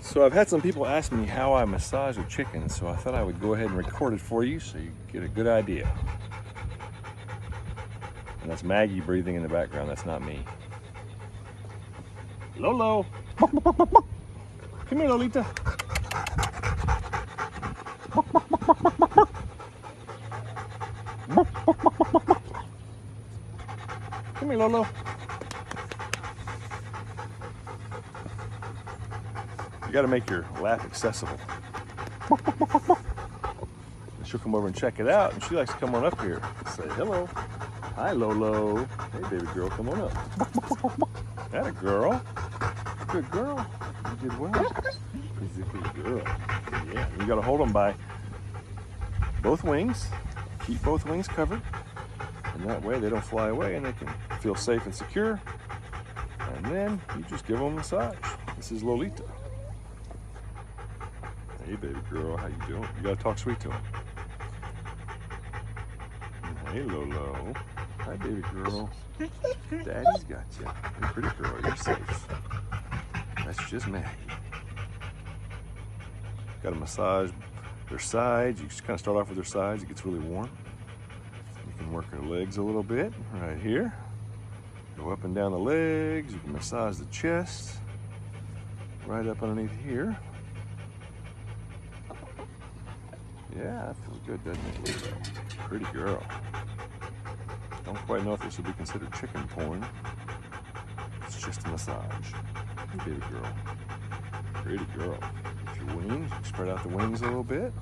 So I've had some people ask me how I massage a chicken, so I thought I would go ahead and record it for you so you get a good idea. And that's Maggie breathing in the background, that's not me. Lolo! Come here, Lolita. Come here, Lolo. You gotta make your lap accessible. And she'll come over and check it out, and she likes to come on up here and say hello. Hi, Lolo. Hey, baby girl, come on up. That a girl. Good girl. You did well. She's a good girl. Yeah, you gotta hold them by both wings. Keep both wings covered, and that way they don't fly away and they can feel safe and secure. And then you just give them a massage. This is Lolita. Hey, baby girl, how you doing? You gotta talk sweet to him. Hey, Lolo. Hi, baby girl. Daddy's got you. You're a pretty girl. You're safe. That's just Maggie. Got to massage their sides. You just kind of start off with their sides. It gets really warm. You can work her legs a little bit right here. Go up and down the legs. You can massage the chest right up underneath here. Yeah, that feels good, doesn't it, Lolo? Pretty girl. Don't quite know if this would be considered chicken porn. It's just a massage. Hey, baby girl. Pretty girl. With your wings, you spread out the wings a little bit.